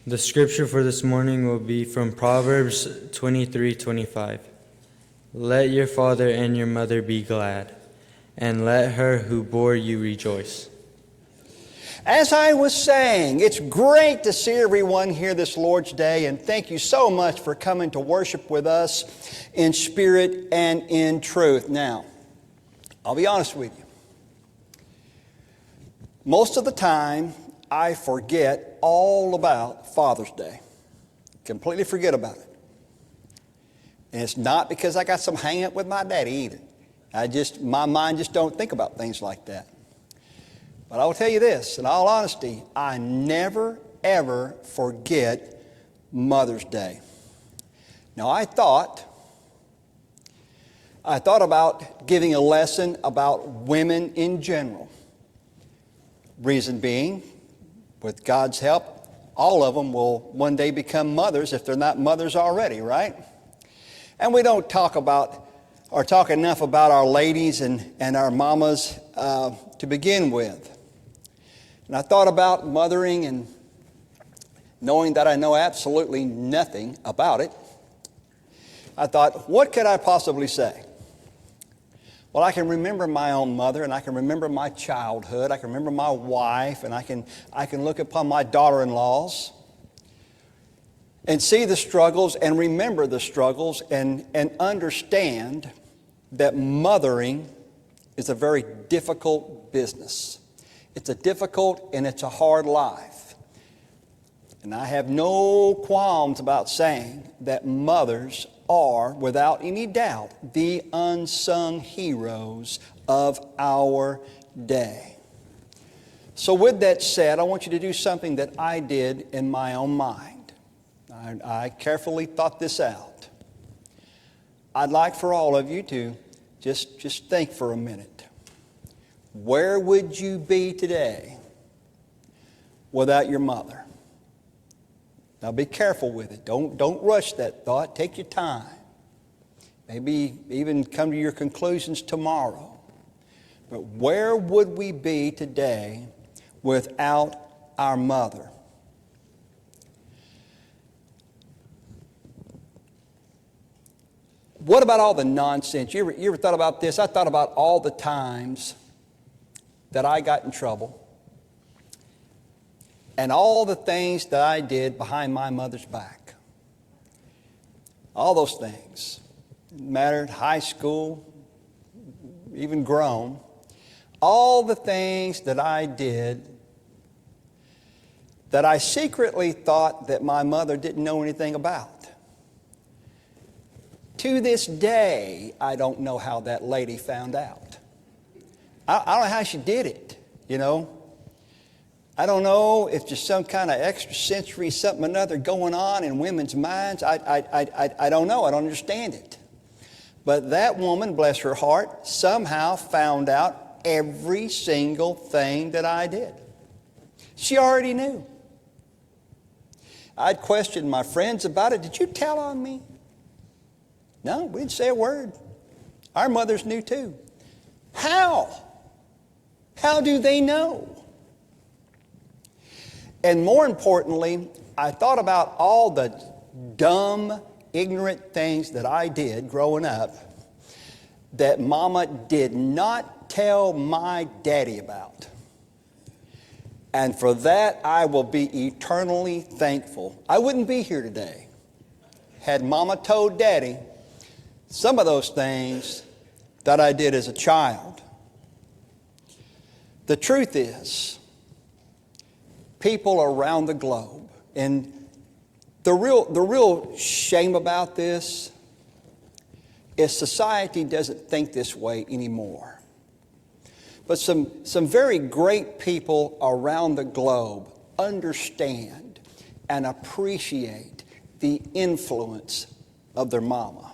The scripture for this morning will be from Proverbs 23:25. Let your father and your mother be glad, and let her who bore you rejoice. As I was saying, it's great to see everyone here this Lord's Day, and thank you so much for coming to worship with us in spirit and in truth. Now, I'll be honest with you. Most of the time, I forget all about Father's Day. Completely forget about it. And it's not because I got some hang up with my daddy either. My mind just don't think about things like that. But I will tell you this, in all honesty, I never, ever forget Mother's Day. Now, I thought about giving a lesson about women in general. Reason being, with God's help, all of them will one day become mothers if they're not mothers already, right? And we don't talk enough about our ladies and our mamas to begin with. And I thought about mothering, and knowing that I know absolutely nothing about it, I thought, what could I possibly say? Well, I can remember my own mother, and I can remember my childhood. I can remember my wife, and I can look upon my daughter-in-laws and see the struggles and remember the struggles and understand that mothering is a very difficult business. It's a difficult and it's a hard life. And I have no qualms about saying that mothers are, without any doubt, the unsung heroes of our day. So with that said, I want you to do something that I did in my own mind. I carefully thought this out. I'd like for all of you to just think for a minute. Where would you be today without your mother? Now be careful with it. Don't rush that thought. Take your time. Maybe even come to your conclusions tomorrow. But where would we be today without our mother? What about all the nonsense? You ever thought about this? I thought about all the times that I got in trouble and all the things that I did behind my mother's back. All those things. Didn't matter, high school, even grown. All the things that I did that I secretly thought that my mother didn't know anything about. To this day, I don't know how that lady found out. I don't know how she did it, you know. I don't know if there's some kind of extrasensory something or another going on in women's minds. I don't know. I don't understand it. But that woman, bless her heart, somehow found out every single thing that I did. She already knew. I'd questioned my friends about it. Did you tell on me? No, we didn't say a word. Our mothers knew too. How? How do they know? And more importantly, I thought about all the dumb, ignorant things that I did growing up that Mama did not tell my daddy about. And for that, I will be eternally thankful. I wouldn't be here today had Mama told Daddy some of those things that I did as a child. The truth is, people around the globe, and the real shame about this is society doesn't think this way anymore. But some very great people around the globe understand and appreciate the influence of their mama.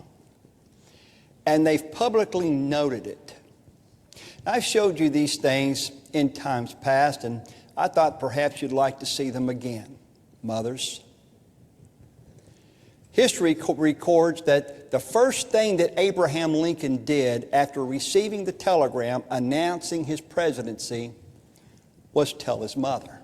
And they've publicly noted it. I've showed you these things in times past, and I thought perhaps you'd like to see them again. Mothers. History records that the first thing that Abraham Lincoln did after receiving the telegram announcing his presidency was tell his mother.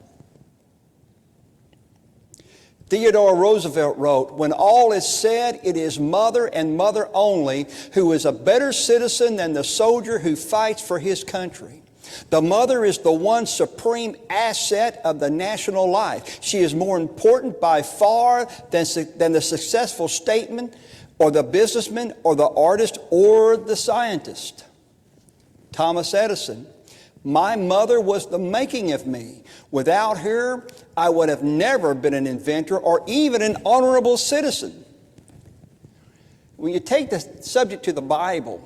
Theodore Roosevelt wrote, "When all is said, it is mother and mother only who is a better citizen than the soldier who fights for his country. The mother is the one supreme asset of the national life. She is more important by far than the successful statesman or the businessman or the artist or the scientist." Thomas Edison, "My mother was the making of me. Without her, I would have never been an inventor or even an honorable citizen." When you take the subject to the Bible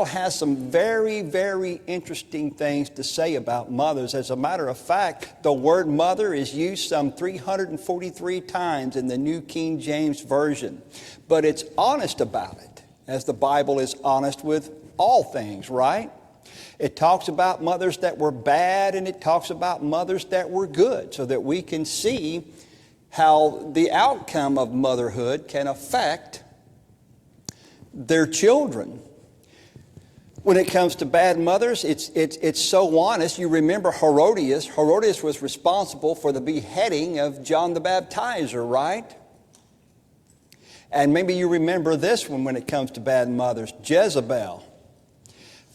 has some very, very interesting things to say about mothers. As a matter of fact, the word mother is used some 343 times in the New King James Version. But it's honest about it, as the Bible is honest with all things, right? It talks about mothers that were bad, and it talks about mothers that were good, so that we can see how the outcome of motherhood can affect their children. When it comes to bad mothers, it's so honest. You remember Herodias. Herodias was responsible for the beheading of John the Baptizer, right? And maybe you remember this one when it comes to bad mothers, Jezebel.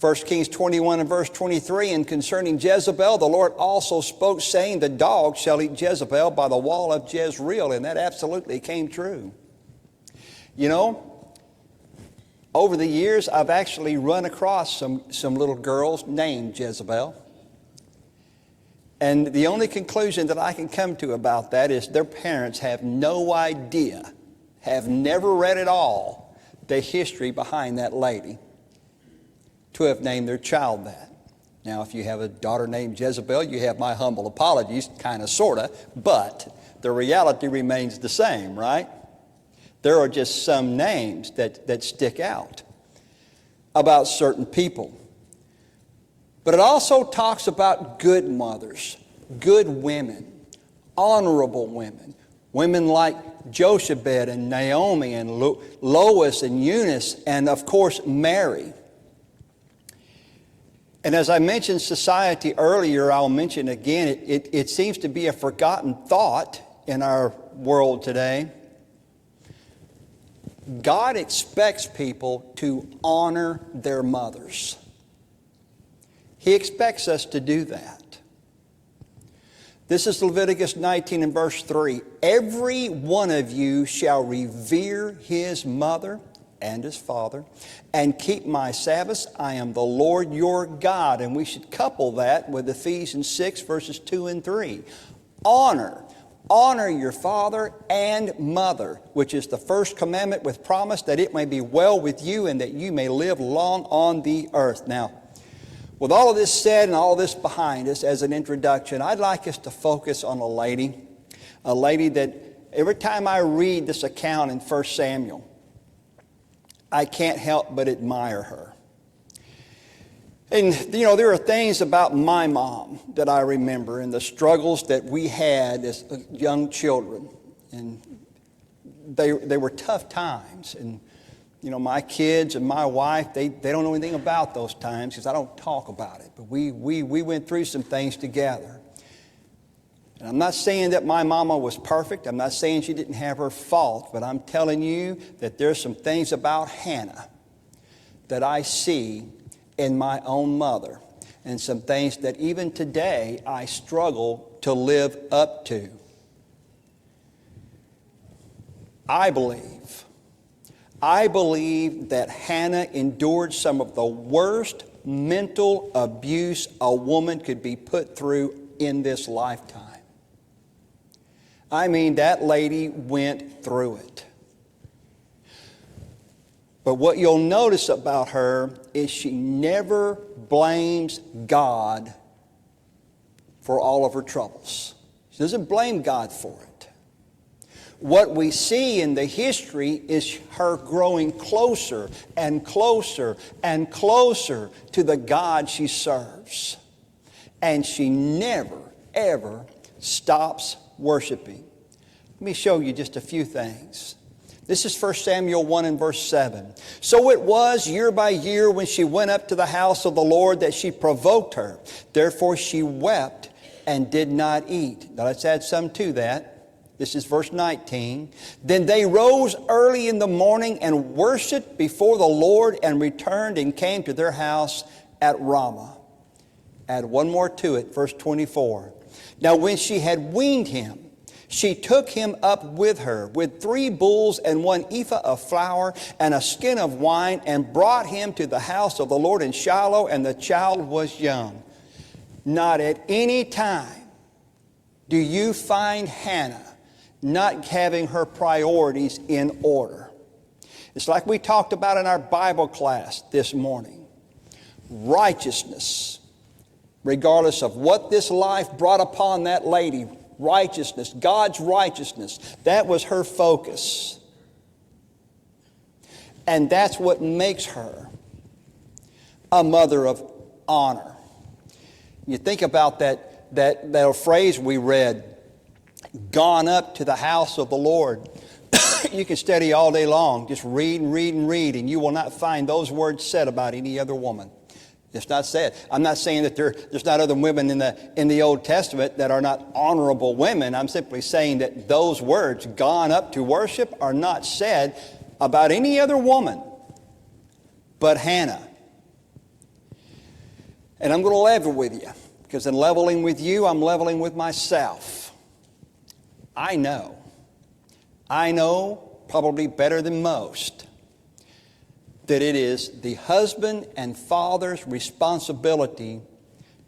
1 Kings 21 and verse 23, "And concerning Jezebel, the Lord also spoke, saying, The dog shall eat Jezebel by the wall of Jezreel." And that absolutely came true. You know, over the years, I've actually run across some little girls named Jezebel. And the only conclusion that I can come to about that is their parents have no idea, have never read at all, the history behind that lady to have named their child that. Now, if you have a daughter named Jezebel, you have my humble apologies, kind of, sort of, but the reality remains the same, right? There are just some names that stick out about certain people. But it also talks about good mothers, good women, honorable women, women like Jochebed and Naomi and Lois and Eunice and, of course, Mary. And as I mentioned society earlier, I'll mention again, it seems to be a forgotten thought in our world today. God expects people to honor their mothers. He expects us to do that. This is Leviticus 19 and verse 3. "Every one of you shall revere his mother and his father, and keep my Sabbaths. I am the Lord your God." And we should couple that with Ephesians 6 verses 2 and 3. Honor your father and mother, which is the first commandment with promise that it may be well with you and that you may live long on the earth. Now, with all of this said and all this behind us as an introduction, I'd like us to focus on a lady that every time I read this account in 1 Samuel, I can't help but admire her. And, you know, there are things about my mom that I remember and the struggles that we had as young children. And they were tough times. And, you know, my kids and my wife, they don't know anything about those times because I don't talk about it. But we went through some things together. And I'm not saying that my mama was perfect. I'm not saying she didn't have her fault. But I'm telling you that there's some things about Hannah that I see in my own mother, and some things that even today I struggle to live up to. I believe that Hannah endured some of the worst mental abuse a woman could be put through in this lifetime. I mean, that lady went through it. But what you'll notice about her is she never blames God for all of her troubles. She doesn't blame God for it. What we see in the history is her growing closer and closer and closer to the God she serves. And she never, ever stops worshiping. Let me show you just a few things. This is 1 Samuel 1 and verse 7. "So it was year by year when she went up to the house of the Lord that she provoked her. Therefore she wept and did not eat." Now let's add some to that. This is verse 19. Then they rose early in the morning and worshiped before the Lord and returned and came to their house at Ramah. Add one more to it, verse 24. Now when she had weaned him, she took him up with her with 3 bulls and 1 ephah of flour and a skin of wine and brought him to the house of the Lord in Shiloh, and the child was young. Not at any time do you find Hannah not having her priorities in order. It's like we talked about in our Bible class this morning. Righteousness, regardless of what this life brought upon that lady, righteousness, God's righteousness, that was her focus. And that's what makes her a mother of honor. You think about that phrase we read, gone up to the house of the Lord. You can study all day long, just read and read and read, and you will not find those words said about any other woman. It's not said. I'm not saying that there's not other women in the Old Testament that are not honorable women. I'm simply saying that those words, gone up to worship, are not said about any other woman but Hannah. And I'm going to level with you, because in leveling with you, I'm leveling with myself. I know, probably better than most, that it is the husband and father's responsibility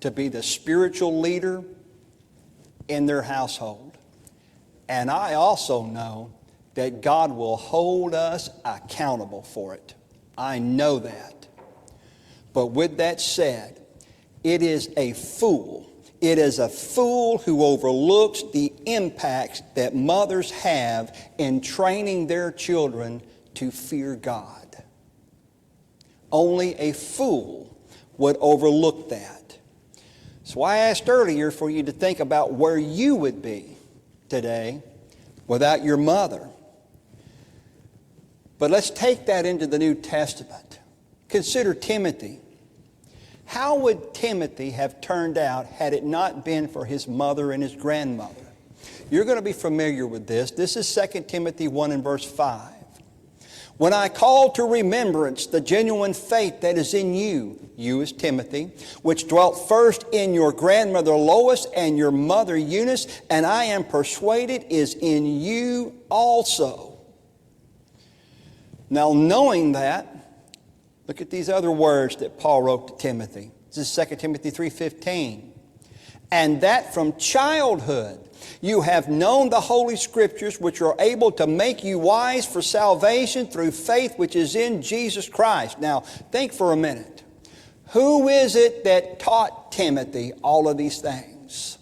to be the spiritual leader in their household. And I also know that God will hold us accountable for it. I know that. But with that said, it is a fool who overlooks the impacts that mothers have in training their children to fear God. Only a fool would overlook that. So I asked earlier for you to think about where you would be today without your mother. But let's take that into the New Testament. Consider Timothy. How would Timothy have turned out had it not been for his mother and his grandmother? You're going to be familiar with this. This is 2 Timothy 1 and verse 5. When I call to remembrance the genuine faith that is in you as Timothy, which dwelt first in your grandmother Lois and your mother Eunice, and I am persuaded is in you also. Now, knowing that, look at these other words that Paul wrote to Timothy. This is 2 Timothy 3:15. And that from childhood you have known the Holy Scriptures, which are able to make you wise for salvation through faith which is in Jesus Christ. Now, think for a minute. Who is it that taught Timothy all of these things?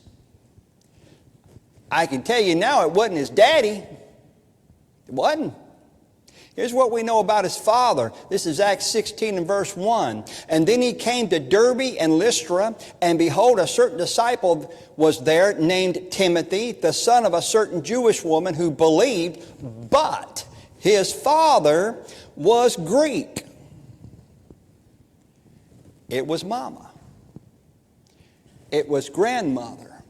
I can tell you now it wasn't his daddy. It wasn't. Here's what we know about his father. This is Acts 16 and verse 1. And then he came to Derbe and Lystra, and behold, a certain disciple was there named Timothy, the son of a certain Jewish woman who believed, but his father was Greek. It was mama. It was grandmother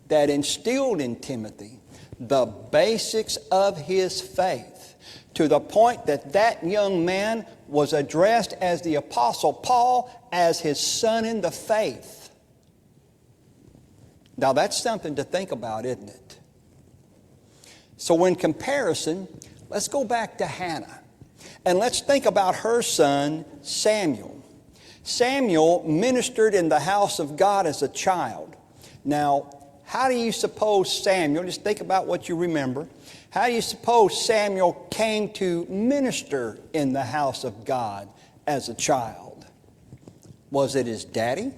that instilled in Timothy the basics of his faith, to the point that that young man was addressed as the Apostle Paul as his son in the faith. Now that's something to think about, isn't it? So in comparison, let's go back to Hannah. And let's think about her son, Samuel. Samuel ministered in the house of God as a child. Now, how do you suppose Samuel, just think about what you remember, how do you suppose Samuel came to minister in the house of God as a child? Was it his daddy?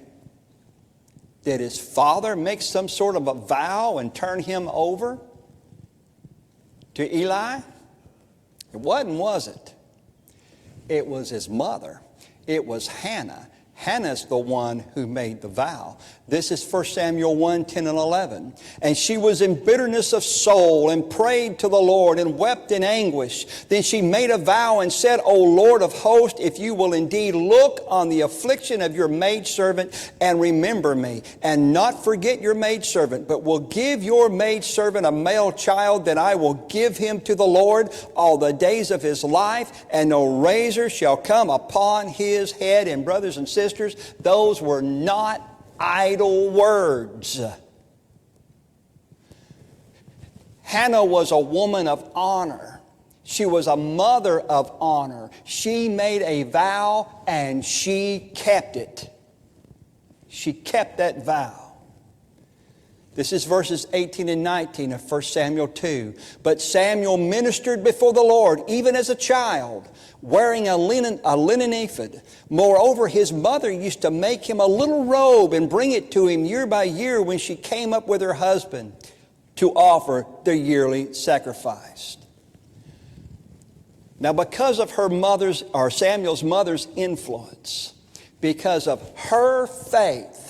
Did his father make some sort of a vow and turn him over to Eli? It wasn't, was it? It was his mother. It was Hannah Hannah's the one who made the vow. This is 1 Samuel 1, 10 and 11. And she was in bitterness of soul and prayed to the Lord and wept in anguish. Then she made a vow and said, O Lord of hosts, if you will indeed look on the affliction of your maidservant and remember me, and not forget your maidservant, but will give your maidservant a male child, then I will give him to the Lord all the days of his life, and no razor shall come upon his head. And brothers and sisters, those were not idle words. Hannah was a woman of honor. She was a mother of honor. She made a vow and she kept it. She kept that vow. This is verses 18 and 19 of 1 Samuel 2. But Samuel ministered before the Lord, even as a child, wearing a linen ephod. Moreover, his mother used to make him a little robe and bring it to him year by year when she came up with her husband to offer the yearly sacrifice. Now, because of Samuel's mother's influence, because of her faith,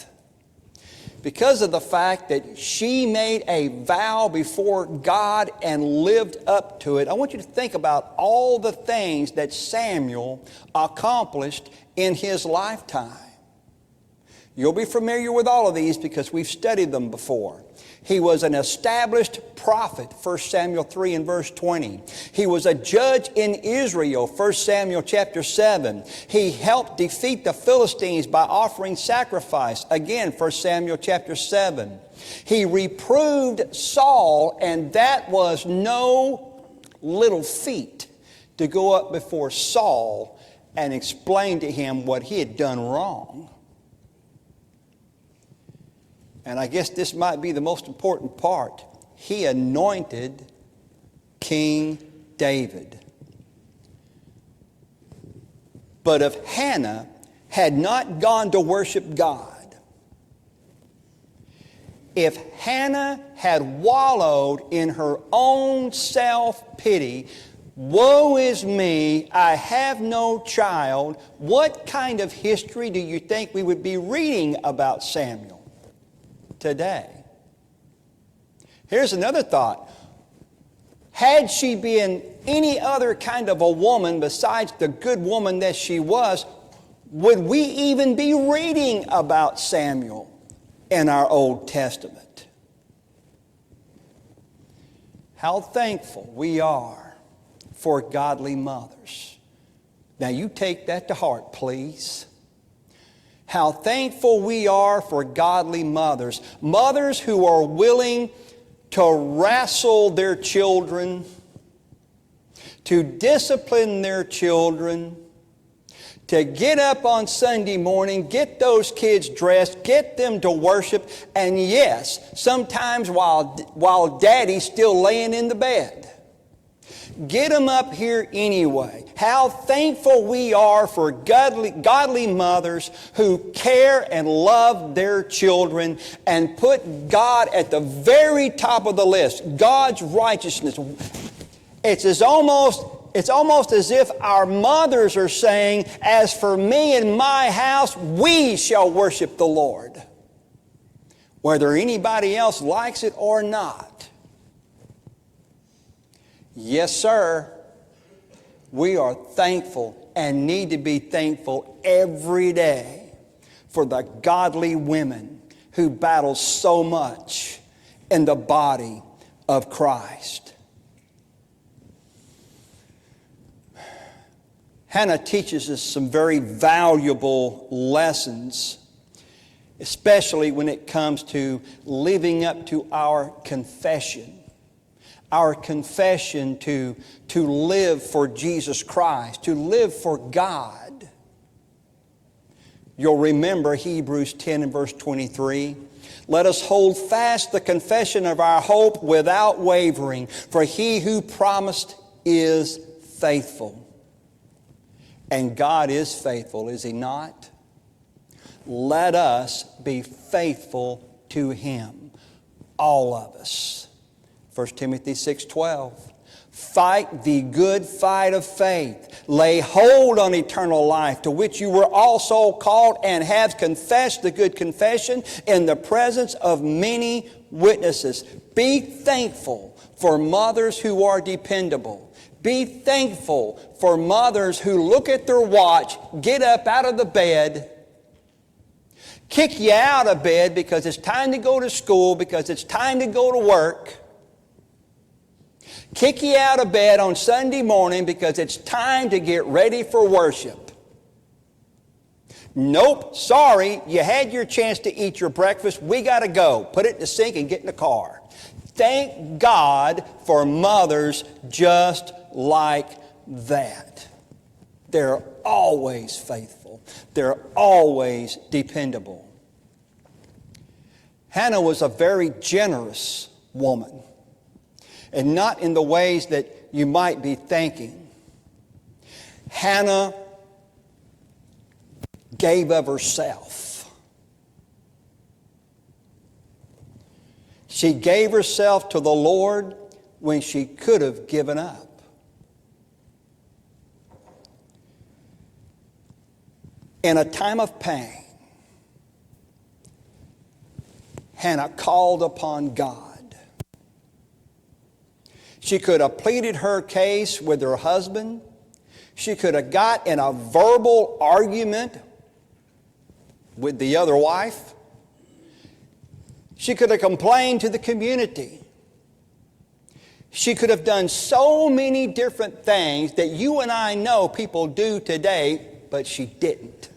because of the fact that she made a vow before God and lived up to it, I want you to think about all the things that Samuel accomplished in his lifetime. You'll be familiar with all of these because we've studied them before. He was an established prophet, 1 Samuel 3 and verse 20. He was a judge in Israel, 1 Samuel chapter 7. He helped defeat the Philistines by offering sacrifice, again, 1 Samuel chapter 7. He reproved Saul, and that was no little feat to go up before Saul and explain to him what he had done wrong. And I guess this might be the most important part. He anointed King David. But if Hannah had not gone to worship God, if Hannah had wallowed in her own self-pity, woe is me, I have no child, what kind of history do you think we would be reading about Samuel today? Here's another thought. Had she been any other kind of a woman besides the good woman that she was, would we even be reading about Samuel in our Old Testament? How thankful we are for godly mothers. Now you take that to heart, please. How thankful we are for godly mothers. Mothers who are willing to wrestle their children, to discipline their children, to get up on Sunday morning, get those kids dressed, get them to worship, and yes, sometimes while daddy's still laying in the bed. Get them up here anyway. How thankful we are for godly mothers who care and love their children and put God at the very top of the list. God's righteousness. It's almost as if our mothers are saying, as for me and my house, we shall worship the Lord, whether anybody else likes it or not. Yes, sir. We are thankful and need to be thankful every day for the godly women who battle so much in the body of Christ. Hannah teaches us some very valuable lessons, especially when it comes to living up to our confession. Our confession to live for Jesus Christ, to live for God. You'll remember Hebrews 10 and verse 23. Let us hold fast the confession of our hope without wavering, for he who promised is faithful. And God is faithful, is He not? Let us be faithful to Him, all of us. 1 Timothy 6:12. Fight the good fight of faith. Lay hold on eternal life, to which you were also called, and have confessed the good confession in the presence of many witnesses. Be thankful for mothers who are dependable. Be thankful for mothers who look at their watch, get up out of the bed, kick you out of bed because it's time to go to school, because it's time to go to work. Kick you out of bed on Sunday morning because it's time to get ready for worship. Nope, sorry, you had your chance to eat your breakfast. We got to go. Put it in the sink and get in the car. Thank God for mothers just like that. They're always faithful. They're always dependable. Hannah was a very generous woman, and not in the ways that you might be thinking. Hannah gave of herself. She gave herself to the Lord when she could have given up. In a time of pain, Hannah called upon God. She could have pleaded her case with her husband. She could have got in a verbal argument with the other wife. She could have complained to the community. She could have done so many different things that you and I know people do today, but she didn't.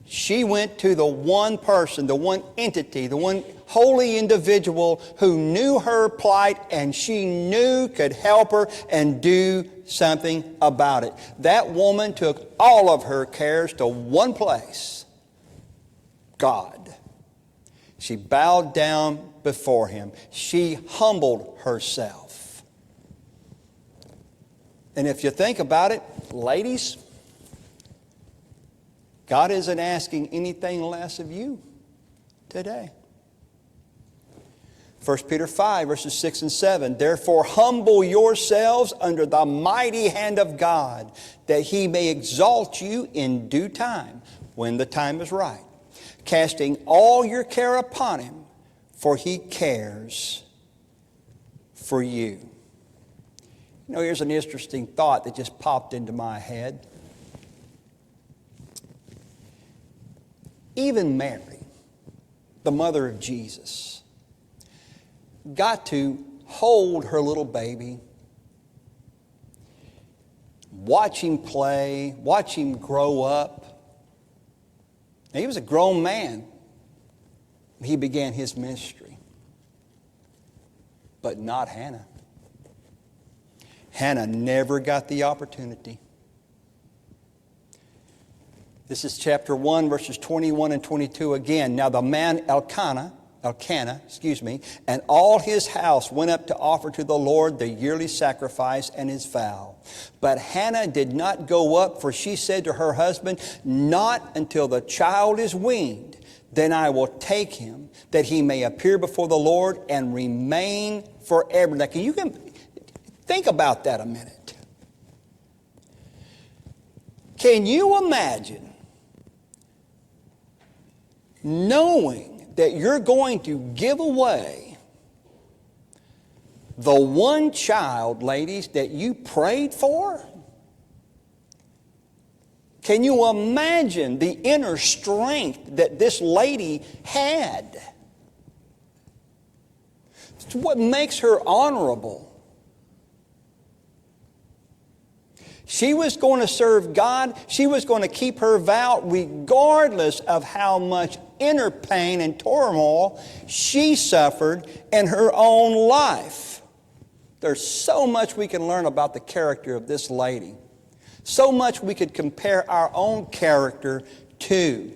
She went to the one person, the one entity, the one holy individual who knew her plight and she knew could help her and do something about it. That woman took all of her cares to one place: God. She bowed down before Him. She humbled herself. And if you think about it, ladies, God isn't asking anything less of you today. 1 Peter 5, verses 6 and 7. Therefore, humble yourselves under the mighty hand of God, that He may exalt you in due time, when the time is right, casting all your care upon Him, for He cares for you. You know, here's an interesting thought that just popped into my head. Even Mary, the mother of Jesus, got to hold her little baby, watch him play, watch him grow up. Now, he was a grown man when he began his ministry, but not Hannah. Hannah never got the opportunity. This is chapter 1, verses 21 and 22 again. Now the man Elkanah, and all his house went up to offer to the Lord the yearly sacrifice and his vow. But Hannah did not go up, for she said to her husband, not until the child is weaned, then I will take him, that he may appear before the Lord and remain forever. Now, you can think about that a minute. Can you imagine knowing that you're going to give away the one child, ladies, that you prayed for? Can you imagine the inner strength that this lady had? It's what makes her honorable. She was going to serve God. She was going to keep her vow regardless of how much inner pain and turmoil she suffered in her own life. There's so much we can learn about the character of this lady. So much we could compare our own character to.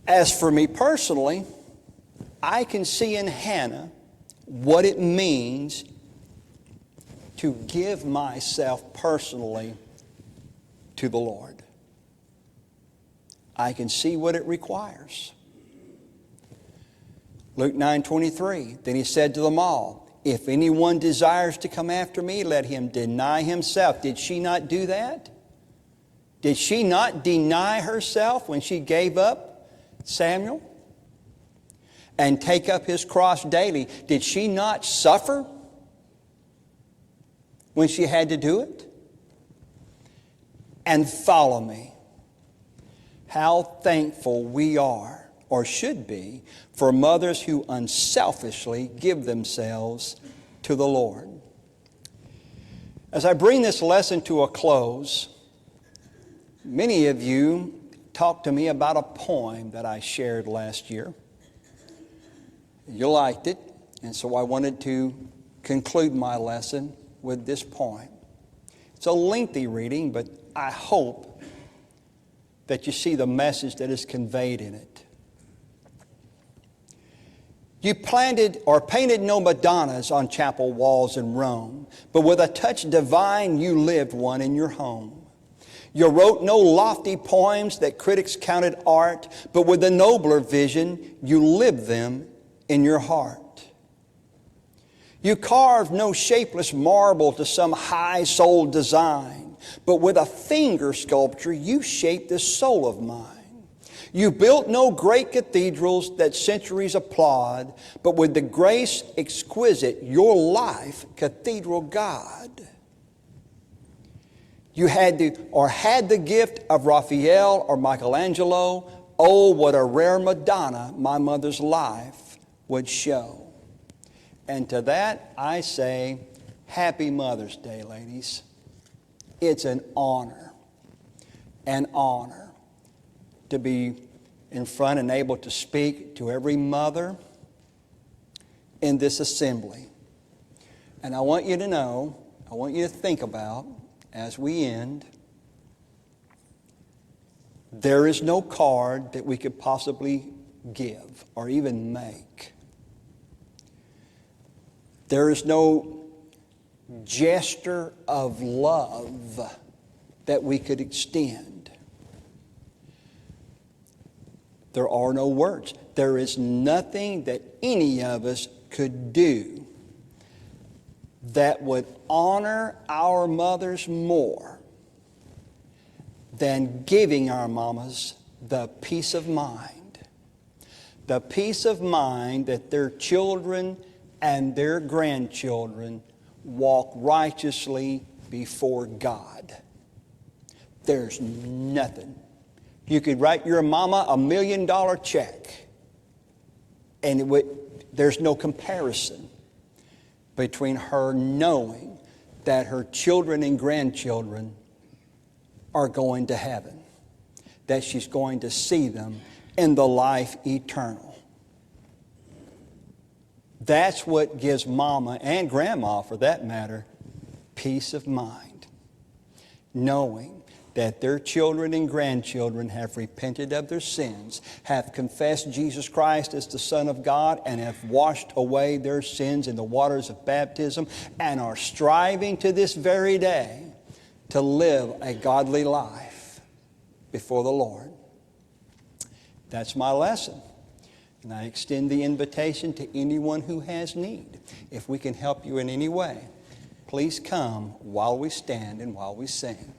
As for me personally, I can see in Hannah what it means to give myself personally to the Lord. I can see what it requires. Luke 9:23. Then he said to them all, if anyone desires to come after me, let him deny himself. Did she not do that? Did she not deny herself when she gave up Samuel and take up his cross daily? Did she not suffer when she had to do it? And follow me. How thankful we are, or should be, for mothers who unselfishly give themselves to the Lord. As I bring this lesson to a close, many of you talked to me about a poem that I shared last year. You liked it, and so I wanted to conclude my lesson with this poem. It's a lengthy reading, but I hope that you see the message that is conveyed in it. You planted or painted no Madonnas on chapel walls in Rome, but with a touch divine you lived one in your home. You wrote no lofty poems that critics counted art, but with a nobler vision you lived them in your heart. You carved no shapeless marble to some high-souled design, but with a finger sculpture you shaped this soul of mine. You built no great cathedrals that centuries applaud, but with the grace exquisite your life, cathedral God. You had the gift of Raphael or Michelangelo. Oh, what a rare Madonna my mother's life would show. And to that I say, Happy Mother's Day, ladies. It's an honor to be in front and able to speak to every mother in this assembly. And I want you to know, I want you to think about, as we end, there is no card that we could possibly give or even make. There is no gesture of love that we could extend. There are no words. There is nothing that any of us could do that would honor our mothers more than giving our mamas the peace of mind. The peace of mind that their children and their grandchildren walk righteously before God. There's nothing. You could write your mama $1 million check, and there's no comparison between her knowing that her children and grandchildren are going to heaven, that she's going to see them in the life eternal. That's what gives mama and grandma, for that matter, peace of mind, knowing that their children and grandchildren have repented of their sins, have confessed Jesus Christ as the Son of God, and have washed away their sins in the waters of baptism, and are striving to this very day to live a godly life before the Lord. That's my lesson. And I extend the invitation to anyone who has need. If we can help you in any way, please come while we stand and while we sing.